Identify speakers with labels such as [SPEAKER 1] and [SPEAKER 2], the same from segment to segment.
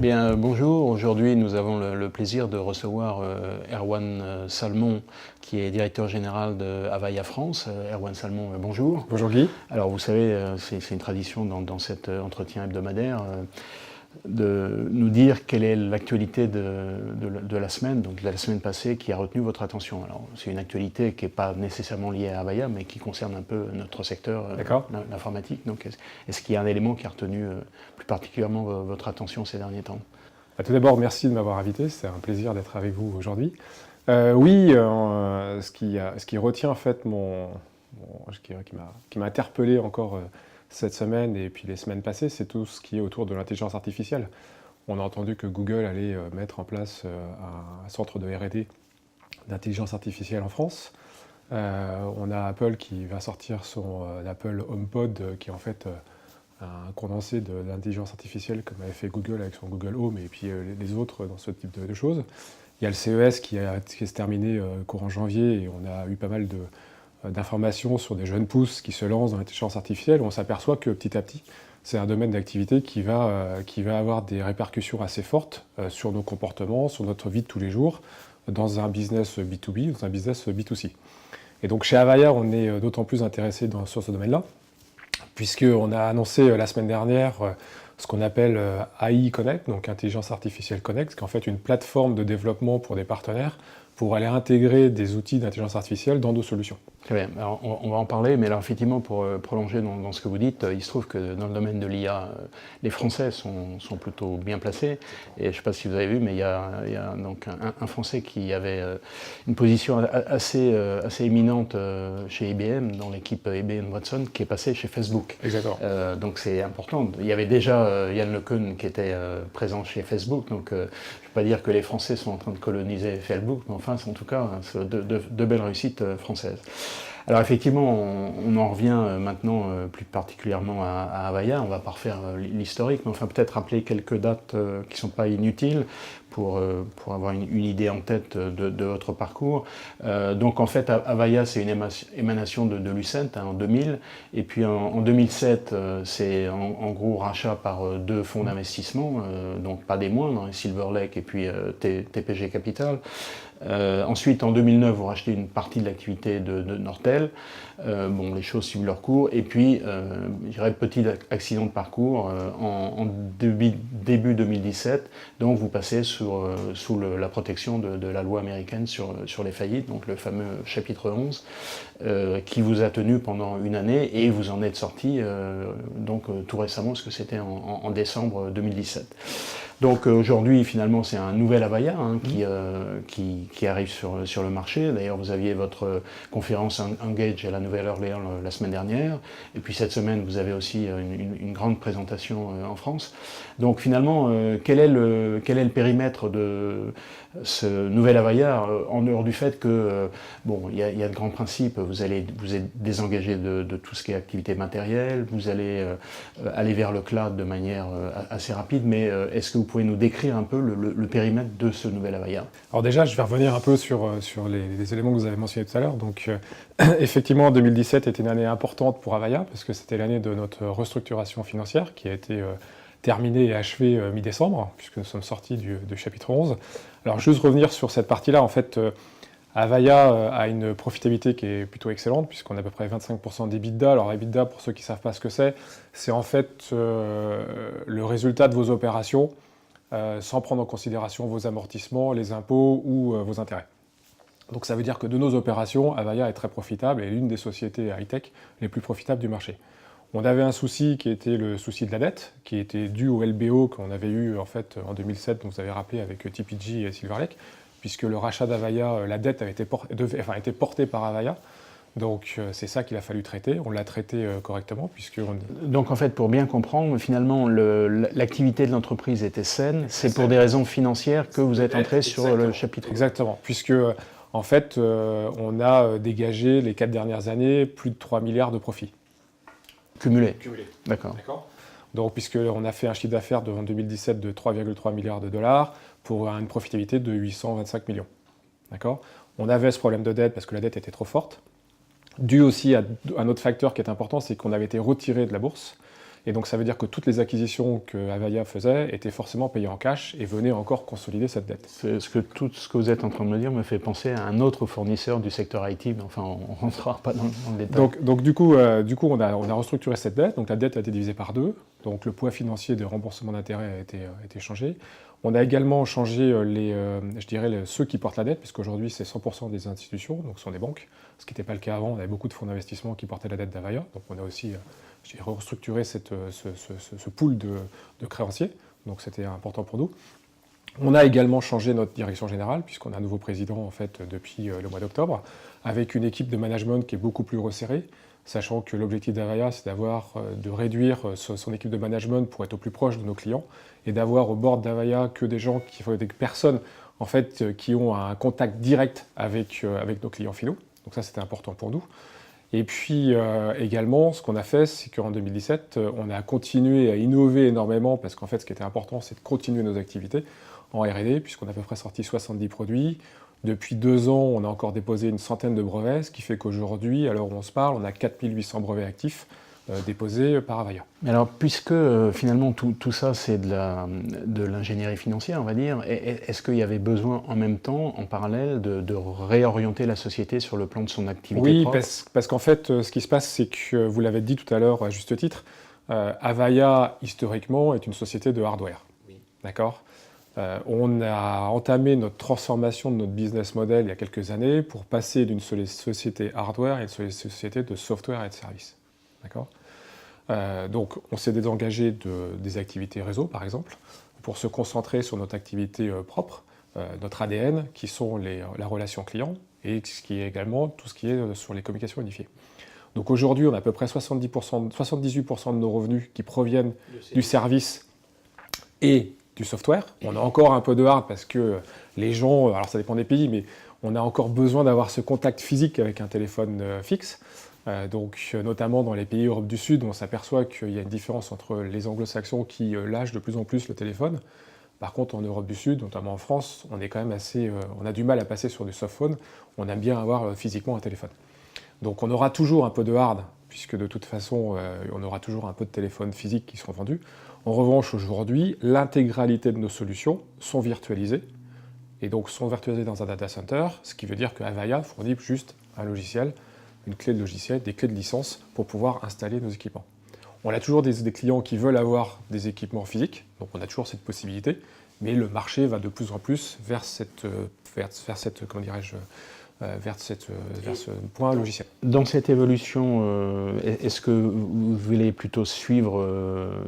[SPEAKER 1] Bien, bonjour. Aujourd'hui, nous avons le plaisir de recevoir Erwan Salmon, qui est directeur général de Avaya France. Erwan Salmon, bonjour.
[SPEAKER 2] Bonjour Guy.
[SPEAKER 1] Alors, vous savez, c'est une tradition dans cet entretien hebdomadaire de nous dire quelle est l'actualité de la semaine, donc de la semaine passée, qui a retenu votre attention. Alors, c'est une actualité qui n'est pas nécessairement liée à Avaya, mais qui concerne un peu notre secteur, l'informatique. Donc, est-ce qu'il y a un élément qui a retenu plus particulièrement votre attention ces derniers temps?
[SPEAKER 2] Tout d'abord, merci de m'avoir invité. C'est un plaisir d'être avec vous aujourd'hui. Ce qui retient en fait qui m'a interpellé encore cette semaine et puis les semaines passées, c'est tout ce qui est autour de l'intelligence artificielle. On a entendu que Google allait mettre en place un centre de R&D d'intelligence artificielle en France. On a Apple qui va sortir son Apple HomePod, qui est en fait un condensé de l'intelligence artificielle comme avait fait Google avec son Google Home et puis les autres dans ce type de choses. Il y a le CES qui s'est terminé courant janvier et on a eu pas mal d'informations sur des jeunes pousses qui se lancent dans l'intelligence artificielle. On s'aperçoit que petit à petit, c'est un domaine d'activité qui va avoir des répercussions assez fortes sur nos comportements, sur notre vie de tous les jours, dans un business B2B, dans un business B2C. Et donc chez Avaya, on est d'autant plus intéressé sur ce domaine-là, puisqu'on a annoncé la semaine dernière ce qu'on appelle AI Connect, donc Intelligence Artificielle Connect, qui est en fait une plateforme de développement pour des partenaires pour aller intégrer des outils d'intelligence artificielle dans nos solutions.
[SPEAKER 1] Très bien, alors, on va en parler, mais alors effectivement, pour prolonger dans ce que vous dites, il se trouve que dans le domaine de l'IA, les Français sont plutôt bien placés. Et je ne sais pas si vous avez vu, mais il y a donc un Français qui avait une position assez éminente chez IBM, dans l'équipe IBM Watson, qui est passé chez Facebook.
[SPEAKER 2] Exactement.
[SPEAKER 1] Donc c'est important. Il y avait déjà Yann LeCun qui était présent chez Facebook, donc je ne vais pas dire que les Français sont en train de coloniser Facebook, mais enfin, c'est en tout cas de belles réussites françaises. Alors effectivement, on en revient maintenant plus particulièrement à Avaya. On ne va pas refaire l'historique, mais enfin peut-être rappeler quelques dates qui ne sont pas inutiles pour avoir une idée en tête de votre parcours. Donc en fait, Avaya, c'est une émanation de Lucent en 2000. Et puis en 2007, c'est en gros rachat par deux fonds d'investissement, donc pas des moindres, Silver Lake et puis TPG Capital. Ensuite, en 2009, vous rachetez une partie de l'activité de Nortel. Les choses suivent leur cours. Et puis, je dirais, petit accident de parcours en début 2017. Donc, vous passez sous la protection de la loi américaine sur les faillites, donc le fameux chapitre 11, qui vous a tenu pendant une année et vous en êtes sorti tout récemment, parce que c'était en décembre 2017. Donc aujourd'hui, finalement, c'est un nouvel Avaya qui arrive sur le marché. D'ailleurs, vous aviez votre conférence Engage à la Nouvelle-Orléans la semaine dernière. Et puis cette semaine, vous avez aussi une grande présentation en France. Donc finalement, quel est le périmètre de ce nouvel Avaya, en dehors du fait que, il y a de grands principes, vous êtes désengagé de tout ce qui est activité matérielle, vous allez aller vers le cloud de manière assez rapide, mais est-ce que vous pouvez nous décrire un peu le périmètre de ce nouvel Avaya?
[SPEAKER 2] Alors déjà, je vais revenir un peu sur les éléments que vous avez mentionnés tout à l'heure. Donc effectivement, 2017 était une année importante pour Avaya, parce que c'était l'année de notre restructuration financière qui a été terminée et achevée mi-décembre, puisque nous sommes sortis du chapitre 11. Alors juste revenir sur cette partie-là, en fait, Avaya a une profitabilité qui est plutôt excellente, puisqu'on a à peu près 25% d'EBITDA. Alors EBITDA, pour ceux qui ne savent pas ce que c'est en fait le résultat de vos opérations sans prendre en considération vos amortissements, les impôts ou vos intérêts. Donc ça veut dire que de nos opérations, Avaya est très profitable et est l'une des sociétés high-tech les plus profitables du marché. On avait un souci qui était le souci de la dette, qui était dû au LBO qu'on avait eu en fait en 2007, donc vous avez rappelé avec TPG et Silver Lake, puisque le rachat d'Avaya, la dette avait été portée par Avaya. Donc c'est ça qu'il a fallu traiter, on l'a traité correctement
[SPEAKER 1] Donc en fait, pour bien comprendre, finalement l'activité de l'entreprise était saine, c'est pour des raisons financières que vous êtes entré sur le chapitre.
[SPEAKER 2] Exactement, puisque en fait on a dégagé les 4 dernières années plus de 3 milliards de profits.
[SPEAKER 1] Cumulé.
[SPEAKER 2] D'accord. Donc puisqu'on a fait un chiffre d'affaires en 2017 de 3,3 milliards de dollars pour une profitabilité de 825 millions. D'accord. On avait ce problème de dette parce que la dette était trop forte. Dû aussi à un autre facteur qui est important, c'est qu'on avait été retiré de la bourse, Et donc ça veut dire que toutes les acquisitions que Avaya faisait étaient forcément payées en cash et venaient encore consolider cette dette.
[SPEAKER 1] Tout ce que vous êtes en train de me dire me fait penser à un autre fournisseur du secteur IT, mais enfin on ne rentrera pas dans le détail.
[SPEAKER 2] Donc du coup on a restructuré cette dette, donc la dette a été divisée par 2, donc le poids financier des remboursements d'intérêts a été changé. On a également changé ceux qui portent la dette, puisqu'aujourd'hui c'est 100% des institutions, donc ce sont des banques, ce qui n'était pas le cas avant. On avait beaucoup de fonds d'investissement qui portaient la dette d'Avaya, donc on a aussi restructuré ce pool de créanciers, donc c'était important pour nous. On a également changé notre direction générale, puisqu'on a un nouveau président en fait depuis le mois d'octobre, avec une équipe de management qui est beaucoup plus resserrée, sachant que l'objectif d'Avaya, c'est de réduire son équipe de management pour être au plus proche de nos clients, et d'avoir au bord d'Avaya que des personnes en fait, qui ont un contact direct avec nos clients finaux. Donc ça, c'était important pour nous. Et puis également, ce qu'on a fait, c'est qu'en 2017, on a continué à innover énormément, parce qu'en fait, ce qui était important, c'est de continuer nos activités en R&D, puisqu'on a à peu près sorti 70 produits. Depuis 2 ans, on a encore déposé une centaine de brevets, ce qui fait qu'aujourd'hui, à l'heure où on se parle, on a 4800 brevets actifs déposés par Avaya.
[SPEAKER 1] Alors, puisque finalement tout ça c'est de l'ingénierie financière, on va dire, est-ce qu'il y avait besoin en même temps, en parallèle, de réorienter la société sur le plan de son activité propre ?
[SPEAKER 2] Parce qu'en fait, ce qui se passe, c'est que, vous l'avez dit tout à l'heure à juste titre, Avaya, historiquement, est une société de hardware. Oui. D'accord ? On a entamé notre transformation de notre business model il y a quelques années pour passer d'une société hardware à une société de software et de services. D'accord ? Donc on s'est désengagé des activités réseau, par exemple, pour se concentrer sur notre activité propre, notre ADN, qui sont la relation client, et ce qui est également tout ce qui est sur les communications unifiées. Donc aujourd'hui, on a à peu près 78% de nos revenus qui proviennent du service et du software. On a encore un peu de hard parce que les gens, alors ça dépend des pays, mais on a encore besoin d'avoir ce contact physique avec un téléphone fixe. Donc notamment dans les pays Europe du Sud, on s'aperçoit qu'il y a une différence entre les anglo-saxons qui lâchent de plus en plus le téléphone. Par contre, en Europe du Sud, notamment en France, on est quand même on a du mal à passer sur du softphone. On aime bien avoir physiquement un téléphone. Donc on aura toujours un peu de hard, puisque de toute façon, on aura toujours un peu de téléphones physiques qui seront vendus. En revanche, aujourd'hui, l'intégralité de nos solutions sont virtualisées, et donc sont virtualisées dans un data center, ce qui veut dire que Avaya fournit juste un logiciel, une clé de logiciel, des clés de licence pour pouvoir installer nos équipements. On a toujours des clients qui veulent avoir des équipements physiques, donc on a toujours cette possibilité, mais le marché va de plus en plus vers ce point logiciel.
[SPEAKER 1] Dans cette évolution, est-ce que vous voulez plutôt suivre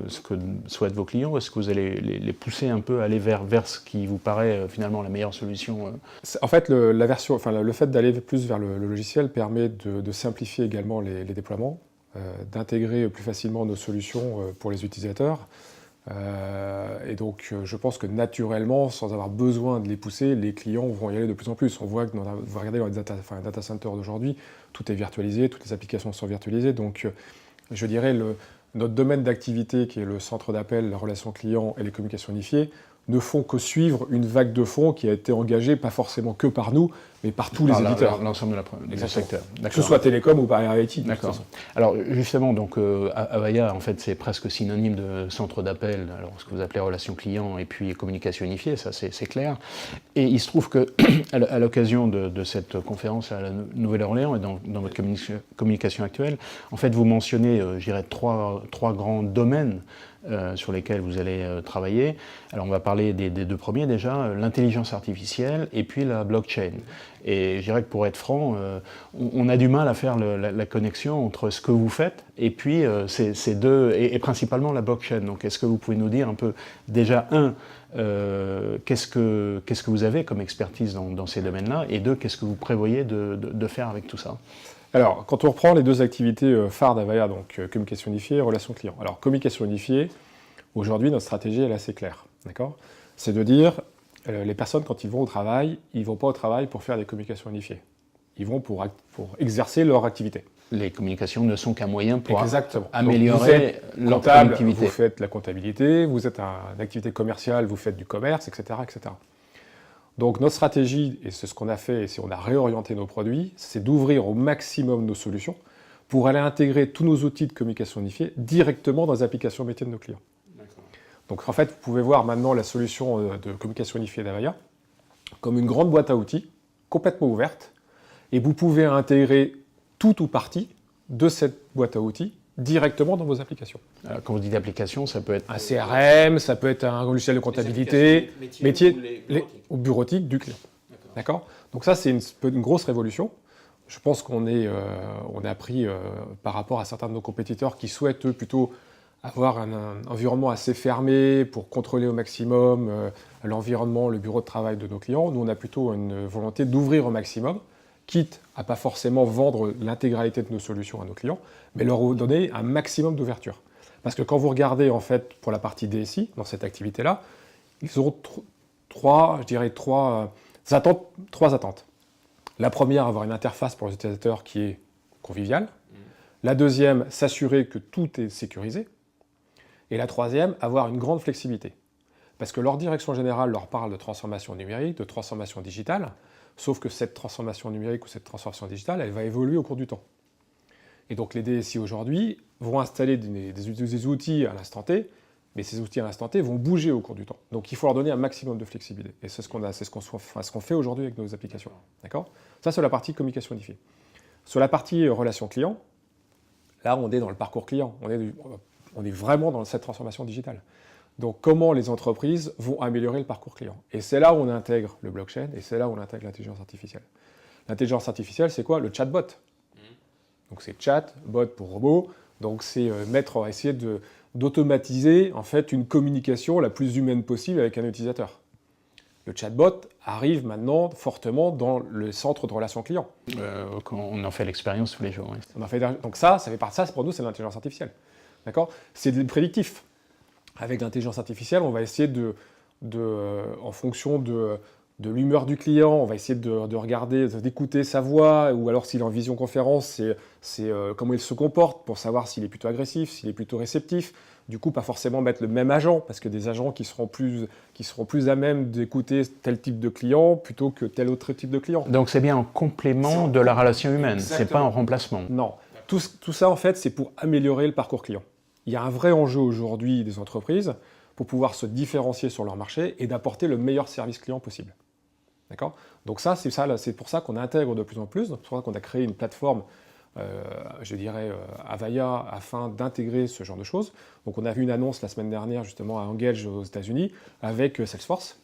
[SPEAKER 1] ce que souhaitent vos clients, ou est-ce que vous allez les pousser un peu à aller vers ce qui vous paraît finalement la meilleure solution
[SPEAKER 2] En fait, le fait d'aller plus vers le logiciel permet de simplifier également les déploiements, d'intégrer plus facilement nos solutions pour les utilisateurs. Et donc, je pense que naturellement, sans avoir besoin de les pousser, les clients vont y aller de plus en plus. On voit que vous regardez dans les data centers d'aujourd'hui, tout est virtualisé, toutes les applications sont virtualisées. Donc, je dirais, notre domaine d'activité, qui est le centre d'appel, la relation client et les communications unifiées, ne font que suivre une vague de fonds qui a été engagée, pas forcément que par nous, mais par tous les éditeurs.
[SPEAKER 1] L'ensemble du secteur.
[SPEAKER 2] Que ce soit télécom ou par IT.
[SPEAKER 1] D'accord. Alors justement, donc Avaya, en fait, c'est presque synonyme de centre d'appel, alors ce que vous appelez relation client et puis communication unifiée, ça c'est clair. Et il se trouve que à l'occasion de cette conférence à la Nouvelle-Orléans et dans votre communication actuelle, en fait, vous mentionnez, je dirais, trois grands domaines sur lesquels vous allez travailler. Alors on va parler des 2 premiers déjà, l'intelligence artificielle et puis la blockchain. Et je dirais que pour être franc, on a du mal à faire la connexion entre ce que vous faites et puis ces deux, et principalement la blockchain. Donc est-ce que vous pouvez nous dire un peu, déjà, qu'est-ce que vous avez comme expertise dans ces domaines-là, et 2, qu'est-ce que vous prévoyez de faire avec tout ça ?
[SPEAKER 2] Alors, quand on reprend les 2 activités phares d'Avaya, donc communication unifiée et relation client. Alors, communication unifiée, aujourd'hui, notre stratégie elle est assez claire. D'accord ? C'est de dire, les personnes, quand ils vont au travail, ils ne vont pas au travail pour faire des communications unifiées. Ils vont pour exercer leur activité.
[SPEAKER 1] Les communications ne sont qu'un moyen pour
[SPEAKER 2] améliorer
[SPEAKER 1] leur productivité.
[SPEAKER 2] Vous faites la comptabilité, vous êtes une activité commerciale, vous faites du commerce, etc., etc. Donc notre stratégie, et c'est ce qu'on a fait, et on a réorienté nos produits, c'est d'ouvrir au maximum nos solutions pour aller intégrer tous nos outils de communication unifiée directement dans les applications métiers de nos clients. Donc en fait, vous pouvez voir maintenant la solution de communication unifiée d'Avaya comme une grande boîte à outils, complètement ouverte, et vous pouvez intégrer tout ou partie de cette boîte à outils directement dans vos applications.
[SPEAKER 1] Alors, quand vous dites application, ça peut être...
[SPEAKER 2] Un CRM, ça peut être un logiciel de comptabilité, métier ou bureautique du client. D'accord ? Donc ça, c'est une grosse révolution. Je pense qu'on a pris par rapport à certains de nos compétiteurs qui souhaitent, eux, plutôt avoir un environnement assez fermé pour contrôler au maximum l'environnement, le bureau de travail de nos clients. Nous, on a plutôt une volonté d'ouvrir au maximum, quitte à pas forcément vendre l'intégralité de nos solutions à nos clients, mais leur donner un maximum d'ouverture. Parce que quand vous regardez, en fait, pour la partie DSI, dans cette activité-là, ils auront trois attentes. La première, avoir une interface pour les utilisateurs qui est conviviale. La deuxième, s'assurer que tout est sécurisé. Et la troisième, avoir une grande flexibilité. Parce que leur direction générale leur parle de transformation numérique, de transformation digitale, sauf que cette transformation numérique ou cette transformation digitale, elle va évoluer au cours du temps. Et donc les DSI aujourd'hui vont installer des outils à l'instant T, mais ces outils à l'instant T vont bouger au cours du temps. Donc il faut leur donner un maximum de flexibilité. Et c'est ce qu'on fait aujourd'hui avec nos applications. D'accord ? Ça, c'est la partie communication unifiée. Sur la partie relation client, là, on est dans le parcours client. On est vraiment dans cette transformation digitale. Donc, comment les entreprises vont améliorer le parcours client ? Et c'est là où on intègre le blockchain et c'est là où on intègre l'intelligence artificielle. L'intelligence artificielle, c'est quoi ? Le chatbot. Donc, c'est chat, bot pour robot. Donc, c'est essayer d'automatiser en fait une communication la plus humaine possible avec un utilisateur. Le chatbot arrive maintenant fortement dans le centre de relations clients.
[SPEAKER 1] Quand on en fait l'expérience tous les jours. Oui.
[SPEAKER 2] Donc ça pour nous, c'est l'intelligence artificielle. D'accord ? C'est du prédictif. Avec l'intelligence artificielle, on va essayer en fonction de l'humeur du client, on va essayer de regarder, d'écouter sa voix, ou alors s'il est en visioconférence, c'est comment il se comporte pour savoir s'il est plutôt agressif, s'il est plutôt réceptif. Du coup, pas forcément mettre le même agent, parce que des agents qui seront plus à même d'écouter tel type de client plutôt que tel autre type de client.
[SPEAKER 1] Donc c'est bien en complément de la relation humaine, c'est pas en remplacement.
[SPEAKER 2] Non. Tout ça, en fait, c'est pour améliorer le parcours client. Il y a un vrai enjeu aujourd'hui des entreprises pour pouvoir se différencier sur leur marché et d'apporter le meilleur service client possible. D'accord ? Donc c'est pour ça qu'on intègre de plus en plus, c'est pour ça qu'on a créé une plateforme, Avaya, afin d'intégrer ce genre de choses. Donc on a vu une annonce la semaine dernière justement à Engage aux États-Unis avec Salesforce.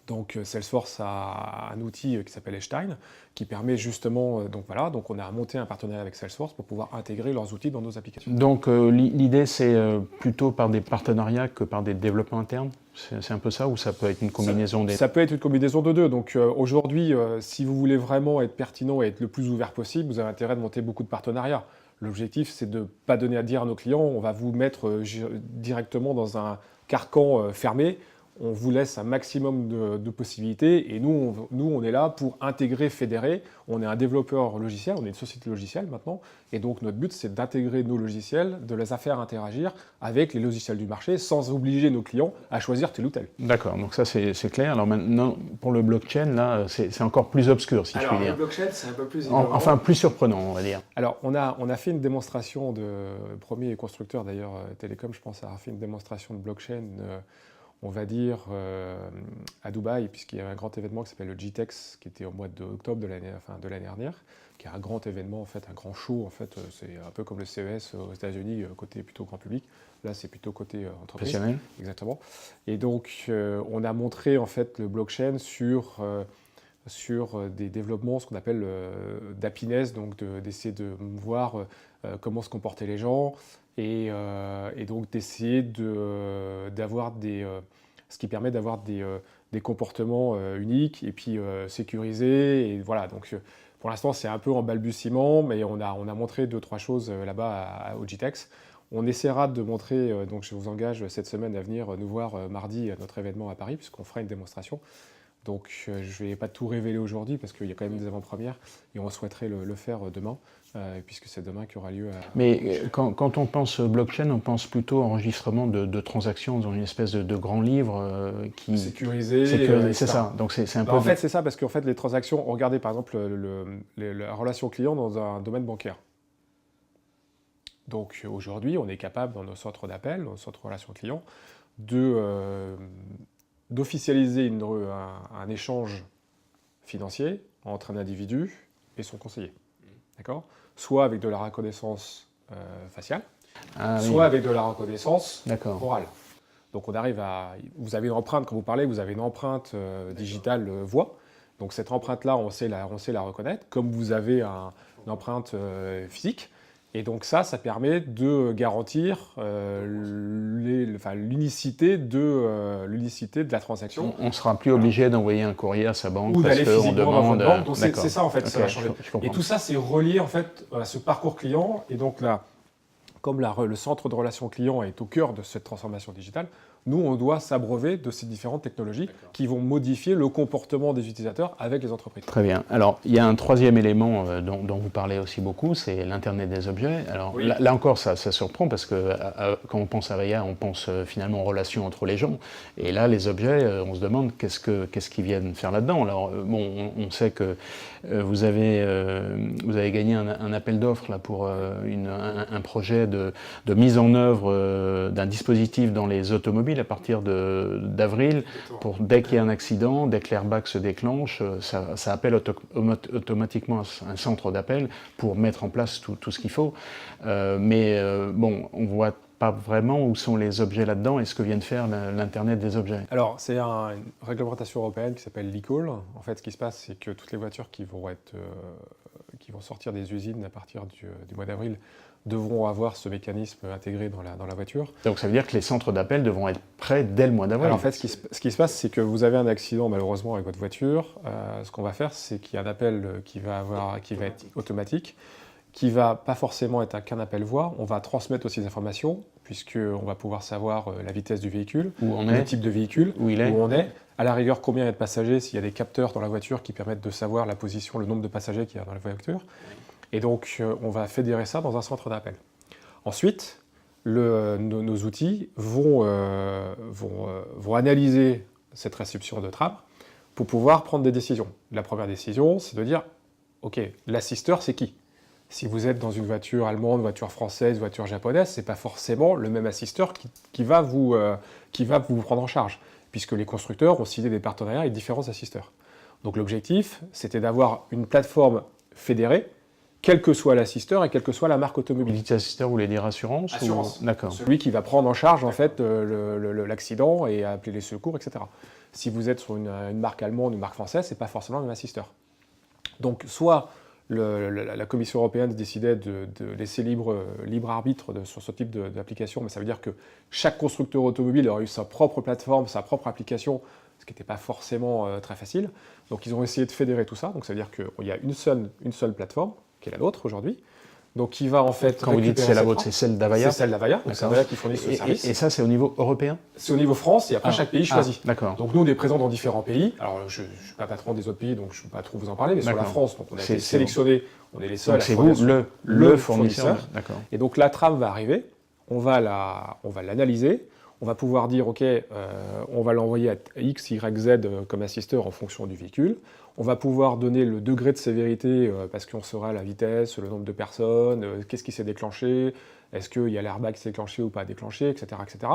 [SPEAKER 2] Donc Salesforce a un outil qui s'appelle Einstein, qui permet justement, donc on a monté un partenariat avec Salesforce pour pouvoir intégrer leurs outils dans nos applications.
[SPEAKER 1] Donc l'idée c'est plutôt par des partenariats que par des développements internes ? C'est un peu ça, ou ça peut être une combinaison des...
[SPEAKER 2] Ça peut être une combinaison de deux. Donc aujourd'hui, si vous voulez vraiment être pertinent et être le plus ouvert possible, vous avez intérêt de monter beaucoup de partenariats. L'objectif, c'est de ne pas donner à dire à nos clients, on va vous mettre directement dans un carcan fermé. On vous laisse un maximum de possibilités et nous, on est là pour intégrer, fédérer. On est un développeur logiciel, on est une société logicielle maintenant, et donc notre but c'est d'intégrer nos logiciels, de les faire interagir avec les logiciels du marché sans obliger nos clients à choisir tel ou tel.
[SPEAKER 1] D'accord, donc ça c'est clair. Alors maintenant, pour le blockchain, là, c'est encore plus obscur, si je puis dire.
[SPEAKER 2] Le blockchain, c'est un peu plus...
[SPEAKER 1] Enfin, plus surprenant, on va dire.
[SPEAKER 2] Alors, on a fait une démonstration le premier constructeur d'ailleurs, Télécom, je pense, a fait une démonstration de blockchain... on va dire, à Dubaï, puisqu'il y a un grand événement qui s'appelle le GTEx, qui était au mois d'octobre de l'année dernière, qui est un grand événement, en fait, un grand show, en fait, c'est un peu comme le CES aux États-Unis, côté plutôt grand public. Là, c'est plutôt côté entreprise.
[SPEAKER 1] Professionnel.
[SPEAKER 2] Exactement. Et donc, on a montré, en fait, le blockchain sur des développements, ce qu'on appelle d'happiness, donc d'essayer de voir comment se comportaient les gens, et donc d'essayer d'avoir ce qui permet d'avoir des comportements uniques et puis sécurisés. Et voilà, donc pour l'instant c'est un peu en balbutiement, mais on a montré 2-3 choses là-bas au GTEx. On essaiera de montrer, donc je vous engage cette semaine à venir nous voir mardi à notre événement à Paris, puisqu'on fera une démonstration. Donc je ne vais pas tout révéler aujourd'hui parce qu'il y a quand même des avant-premières et on souhaiterait le faire demain, puisque c'est demain qu'il y aura lieu.
[SPEAKER 1] Mais quand on pense blockchain, on pense plutôt enregistrement de transactions dans une espèce de grand livre qui...
[SPEAKER 2] Sécurisé,
[SPEAKER 1] c'est ça. Donc c'est un peu...
[SPEAKER 2] En fait, c'est ça, parce qu'en fait, les transactions, regardez par exemple la relation client dans un domaine bancaire. Donc aujourd'hui, on est capable dans nos centres d'appel, dans nos centres de relations clients, d'officialiser un échange financier entre un individu et son conseiller. D'accord ? Soit avec de la reconnaissance faciale, soit avec de la reconnaissance orale. Donc on arrive à... Vous avez une empreinte, quand vous parlez, vous avez une empreinte digitale voix. Donc cette empreinte-là, on sait la reconnaître, comme vous avez une empreinte physique. Et donc ça permet de garantir l'unicité de la transaction.
[SPEAKER 1] On ne sera plus obligé d'envoyer un courrier à sa banque
[SPEAKER 2] ou
[SPEAKER 1] parce qu'on demande...
[SPEAKER 2] dans votre banque. Donc c'est ça en fait, ça va changer. Et tout ça, c'est relié en fait à ce parcours client. Et donc là, comme le centre de relations clients est au cœur de cette transformation digitale, nous, on doit s'abreuver de ces différentes technologies qui vont modifier le comportement des utilisateurs avec les entreprises.
[SPEAKER 1] Très bien. Alors, il y a un troisième élément dont vous parlez aussi beaucoup, c'est l'Internet des objets. Alors, oui. là encore, ça surprend parce que quand on pense à Avaya, on pense finalement aux relations entre les gens. Et là, les objets, on se demande qu'est-ce qu'ils viennent faire là-dedans. Alors, bon, on sait que vous avez gagné un appel d'offres là, pour un projet de mise en œuvre d'un dispositif dans les automobiles à partir d'avril, pour dès qu'il y a un accident, dès que l'airbag se déclenche, ça appelle automatiquement un centre d'appel pour mettre en place tout ce qu'il faut. Bon, on voit pas vraiment où sont les objets là-dedans et ce que vient de faire l'Internet des objets.
[SPEAKER 2] Alors, c'est une réglementation européenne qui s'appelle l'e-call. En fait, ce qui se passe, c'est que toutes les voitures qui vont sortir des usines à partir du mois d'avril devront avoir ce mécanisme intégré dans la voiture.
[SPEAKER 1] Donc ça veut dire que les centres d'appel devront être prêts dès le mois d'avril.
[SPEAKER 2] Alors en fait, ce qui se passe, c'est que vous avez un accident malheureusement avec votre voiture. Ce qu'on va faire, c'est qu'il y a un appel qui va être automatique, qui va pas forcément être qu'un appel voix. On va transmettre aussi des informations, puisqu'on va pouvoir savoir la vitesse du véhicule, le type de véhicule, où on est, à la rigueur combien il y a de passagers, s'il y a des capteurs dans la voiture qui permettent de savoir la position, le nombre de passagers qu'il y a dans la voiture. Et donc, on va fédérer ça dans un centre d'appel. Ensuite, nos outils vont analyser cette réception de trame pour pouvoir prendre des décisions. La première décision, c'est de dire, OK, l'assisteur, c'est qui ? Si vous êtes dans une voiture allemande, voiture française, voiture japonaise, ce n'est pas forcément le même assisteur qui va vous prendre en charge, puisque les constructeurs ont signé des partenariats avec différents assisteurs. Donc l'objectif, c'était d'avoir une plateforme fédérée, quel que soit l'assisteur et quelle que soit la marque automobile.
[SPEAKER 1] Vous dites assisteur, vous voulez dire assurance ?
[SPEAKER 2] Assurance.
[SPEAKER 1] D'accord.
[SPEAKER 2] Celui qui va prendre en charge en fait l'accident et appeler les secours, etc. Si vous êtes sur une marque allemande ou une marque française, ce n'est pas forcément le même assisteur. Donc soit la Commission européenne décidait de laisser libre arbitre sur ce type d'application, mais ça veut dire que chaque constructeur automobile aurait eu sa propre plateforme, sa propre application, ce qui n'était pas forcément très facile. Donc ils ont essayé de fédérer tout ça, donc ça veut dire qu'il y a une seule plateforme, qui est la nôtre aujourd'hui, donc qui va en fait...
[SPEAKER 1] Quand vous dites c'est la vôtre, c'est celle d'Avaya ?
[SPEAKER 2] C'est celle d'Avaya, donc c'est Avaya qui fournit ce service.
[SPEAKER 1] Et ça, c'est au niveau européen ?
[SPEAKER 2] C'est au niveau France, et après chaque pays choisit.
[SPEAKER 1] D'accord.
[SPEAKER 2] Donc nous, on est présents dans différents pays. Alors, je ne suis pas patron des autres pays, donc je ne peux pas trop vous en parler, mais sur la France, donc on a été sélectionnés, on est les seuls à
[SPEAKER 1] fournir. C'est vous le fournisseur.
[SPEAKER 2] D'accord. Et donc la trame va arriver, on va l'analyser, on va pouvoir dire, OK, on va l'envoyer à X, Y, Z comme assisteur en fonction du véhicule. On va pouvoir donner le degré de sévérité parce qu'on saura la vitesse, le nombre de personnes, qu'est-ce qui s'est déclenché, est-ce qu'il y a l'airbag qui s'est déclenché ou pas déclenché, etc. etc.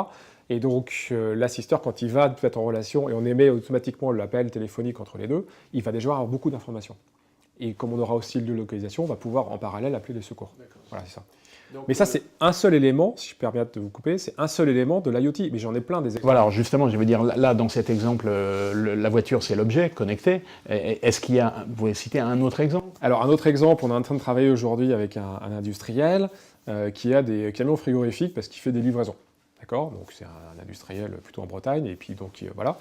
[SPEAKER 2] Et donc l'assisteur, quand il va être en relation et on émet automatiquement l'appel téléphonique entre les deux, il va déjà avoir beaucoup d'informations. Et comme on aura aussi le lieu de localisation, on va pouvoir en parallèle appeler les secours. Voilà, c'est ça. Donc, mais ça, c'est un seul élément, si je peux me permettre de vous couper, c'est un seul élément de l'IoT. Mais j'en ai plein des exemples.
[SPEAKER 1] Voilà, alors justement, je veux dire, là, dans cet exemple, la voiture, c'est l'objet connecté. Est-ce qu'il y a, vous pouvez citer un autre exemple ?
[SPEAKER 2] Alors, un autre exemple, on est en train de travailler aujourd'hui avec un industriel qui a des camions frigorifiques parce qu'il fait des livraisons. D'accord ? Donc, c'est un industriel plutôt en Bretagne, et puis donc, voilà.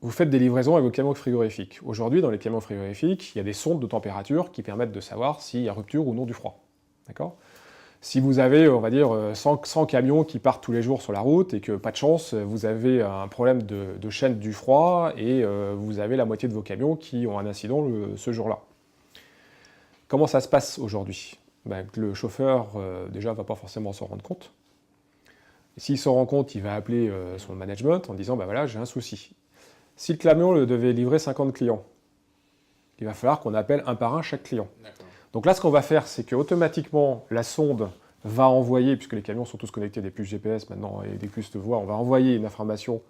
[SPEAKER 2] Vous faites des livraisons avec vos camions frigorifiques. Aujourd'hui, dans les camions frigorifiques, il y a des sondes de température qui permettent de savoir s'il y a rupture ou non du froid. D'accord ? Si vous avez, on va dire, 100 camions qui partent tous les jours sur la route et que, pas de chance, vous avez un problème de chaîne du froid et vous avez la moitié de vos camions qui ont un incident ce jour-là. Comment ça se passe aujourd'hui ? Le chauffeur, déjà, ne va pas forcément s'en rendre compte. S'il s'en rend compte, il va appeler son management en disant voilà, j'ai un souci. Si le camion devait livrer 50 clients, il va falloir qu'on appelle un par un chaque client. Donc là, ce qu'on va faire, c'est qu'automatiquement, la sonde va envoyer, puisque les camions sont tous connectés à des puces GPS maintenant et des puces de voix, on va envoyer une information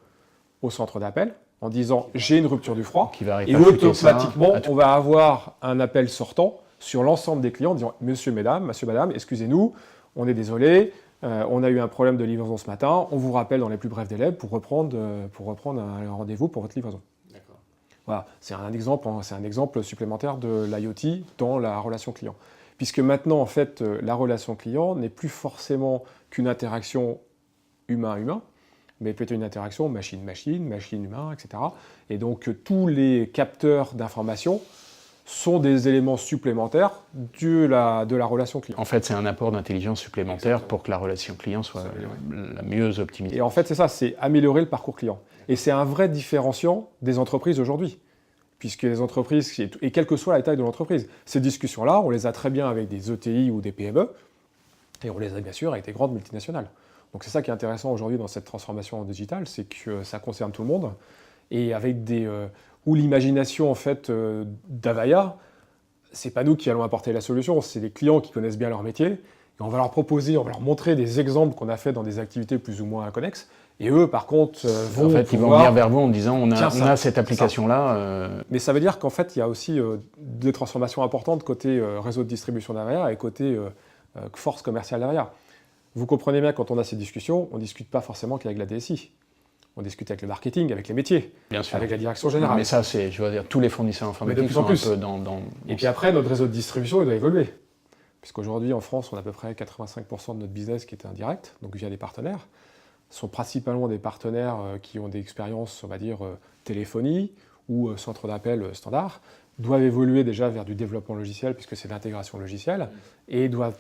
[SPEAKER 2] au centre d'appel en disant j'ai une rupture du froid,
[SPEAKER 1] Qui va
[SPEAKER 2] et
[SPEAKER 1] répercuter
[SPEAKER 2] automatiquement,
[SPEAKER 1] ça à tout.
[SPEAKER 2] on va avoir un appel sortant sur l'ensemble des clients en disant monsieur, madame, excusez-nous, on est désolé, on a eu un problème de livraison ce matin, on vous rappelle dans les plus brefs délais pour reprendre un rendez-vous pour votre livraison.
[SPEAKER 3] D'accord.
[SPEAKER 2] Voilà, c'est un exemple supplémentaire de l'IoT dans la relation client. Puisque maintenant, en fait, la relation client n'est plus forcément qu'une interaction humain-humain, mais peut-être une interaction machine-machine, machine-humain, etc. Et donc, tous les capteurs d'information sont des éléments supplémentaires de la relation client.
[SPEAKER 1] En fait, c'est un apport d'intelligence supplémentaire pour que la relation client soit la mieux optimisée.
[SPEAKER 2] Et en fait, c'est ça, c'est améliorer le parcours client. Et c'est un vrai différenciant des entreprises aujourd'hui. Puisque les entreprises, et quelle que soit la taille de l'entreprise, ces discussions-là, on les a très bien avec des ETI ou des PME, et on les a bien sûr avec des grandes multinationales. Donc c'est ça qui est intéressant aujourd'hui dans cette transformation digitale, c'est que ça concerne tout le monde, et avec où l'imagination en fait d'Avaya, c'est pas nous qui allons apporter la solution, c'est les clients qui connaissent bien leur métier, et on va leur proposer, on va leur montrer des exemples qu'on a fait dans des activités plus ou moins connexes. Et eux, par contre,
[SPEAKER 1] vont venir vers vous en disant on a cette application-là.
[SPEAKER 2] Mais ça veut dire qu'en fait, il y a aussi des transformations importantes côté réseau de distribution d'Avaya et côté force commerciale d'Avaya. Vous comprenez bien, quand on a ces discussions, on ne discute pas forcément qu'avec la DSI. On discute avec le marketing, avec les métiers,
[SPEAKER 1] bien sûr,
[SPEAKER 2] avec la direction générale.
[SPEAKER 1] Mais ça, je veux dire, tous les fournisseurs informatiques sont un peu dans...
[SPEAKER 2] Et puis après, notre réseau de distribution, il doit évoluer. Puisqu'aujourd'hui, en France, on a à peu près 85% de notre business qui est indirect, donc via des partenaires. Ce sont principalement des partenaires qui ont des expériences, on va dire, téléphonie ou centre d'appel standard, doivent évoluer déjà vers du développement logiciel, puisque c'est l'intégration logicielle, et doivent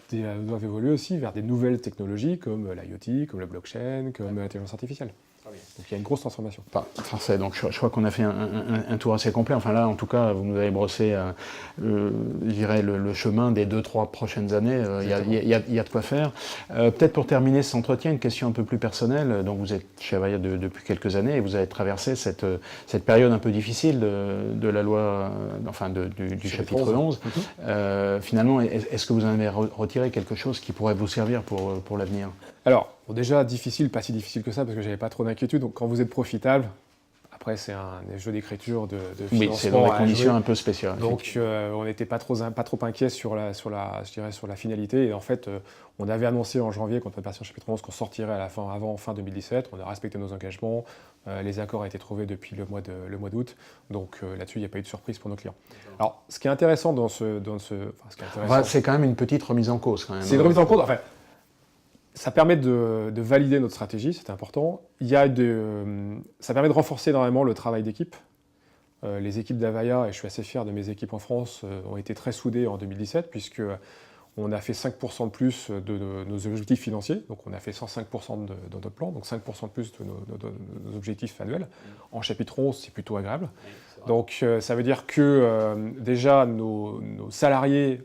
[SPEAKER 2] évoluer aussi vers des nouvelles technologies comme l'IoT, comme le blockchain, comme l'intelligence artificielle. Donc il y a une grosse transformation.
[SPEAKER 1] Parfait, donc je crois qu'on a fait un tour assez complet. Enfin là, en tout cas, vous nous avez brossé, je dirais, le chemin des 2-3 prochaines années. Il y a de quoi faire. Peut-être pour terminer cet entretien, une question un peu plus personnelle. Donc vous êtes chez Avaya depuis quelques années et vous avez traversé cette période un peu difficile de la loi, enfin du chapitre 11. Finalement, est-ce que vous en avez retiré quelque chose qui pourrait vous servir pour l'avenir ?
[SPEAKER 2] Alors, déjà, difficile, pas si difficile que ça, parce que j'avais pas trop d'inquiétude. Donc, quand vous êtes profitable, après, c'est un jeu d'écriture, de financement.
[SPEAKER 1] Oui, c'est dans des conditions un peu spéciales.
[SPEAKER 2] Donc, on n'était pas trop inquiet sur la finalité. Et en fait, on avait annoncé en janvier, quand on est parti en chapitre 11, qu'on sortirait avant fin 2017. On a respecté nos engagements. Les accords ont été trouvés depuis le mois d'août. Donc, là-dessus, il n'y a pas eu de surprise pour nos clients. Alors, ce qui est intéressant
[SPEAKER 1] c'est quand même une petite remise en cause.
[SPEAKER 2] C'est une remise en cause. Enfin, ça permet de valider notre stratégie, c'est important. Ça permet de renforcer énormément le travail d'équipe. Les équipes d'Avaya, et je suis assez fier de mes équipes en France, ont été très soudées en 2017, puisqu'on a fait 5% de plus de nos objectifs financiers. Donc on a fait 105% de notre plan, donc 5% de plus de nos objectifs annuels. En chapitre 11, c'est plutôt agréable. Donc ça veut dire que déjà nos salariés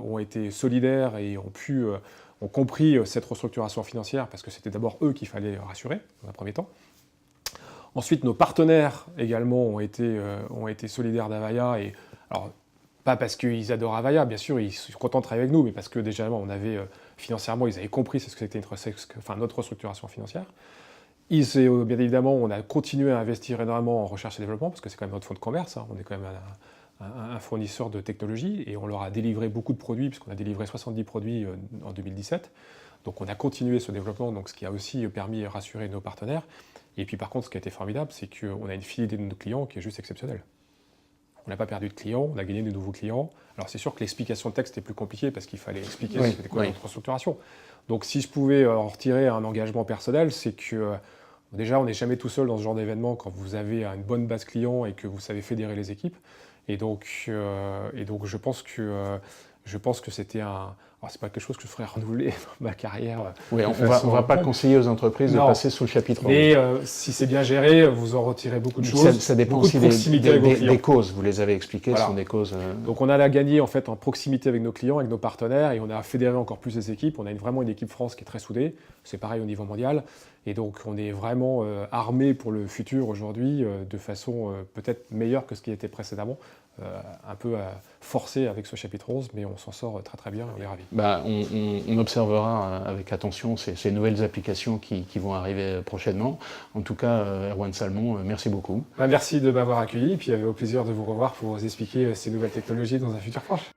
[SPEAKER 2] ont été solidaires et ont compris cette restructuration financière, parce que c'était d'abord eux qu'il fallait rassurer, dans un premier temps. Ensuite, nos partenaires également ont été solidaires d'Avaya, et alors pas parce qu'ils adorent Avaya, bien sûr, ils sont contents de travailler avec nous, mais parce que déjà, financièrement, ils avaient compris ce que c'était notre restructuration financière. Bien évidemment, on a continué à investir énormément en recherche et développement, parce que c'est quand même notre fonds de commerce, on est quand même un fournisseur de technologie, et on leur a délivré beaucoup de produits, puisqu'on a délivré 70 produits en 2017. Donc on a continué ce développement, donc ce qui a aussi permis de rassurer nos partenaires. Et puis par contre, ce qui a été formidable, c'est qu'on a une fidélité de nos clients qui est juste exceptionnelle. On n'a pas perdu de clients, on a gagné de nouveaux clients. Alors c'est sûr que l'explication de texte est plus compliquée, parce qu'il fallait expliquer c'était quoi notre restructuration. Donc si je pouvais en retirer un engagement personnel, c'est que déjà on n'est jamais tout seul dans ce genre d'événement quand vous avez une bonne base client et que vous savez fédérer les équipes. Et donc je pense que c'était alors c'est pas quelque chose que je ferais renouveler dans ma carrière.
[SPEAKER 1] Oui, on va pas conseiller aux entreprises de passer sous le chapitre 11.
[SPEAKER 2] Mais si c'est bien géré, vous en retirez beaucoup de choses.
[SPEAKER 1] Ça dépend aussi des causes, vous les avez expliquées, voilà. Ce sont des causes...
[SPEAKER 2] Donc on a gagné en fait en proximité avec nos clients, avec nos partenaires, et on a fédéré encore plus les équipes. On a vraiment une équipe France qui est très soudée, c'est pareil au niveau mondial. Et donc on est vraiment armé pour le futur aujourd'hui de façon peut-être meilleure que ce qui était précédemment, un peu forcé avec ce chapitre 11, mais on s'en sort très très bien, on est ravis.
[SPEAKER 1] On observera avec attention ces nouvelles applications qui vont arriver prochainement. En tout cas, Erwan Salmon, merci beaucoup.
[SPEAKER 2] Merci de m'avoir accueilli, et puis au plaisir de vous revoir pour vous expliquer ces nouvelles technologies dans un futur proche.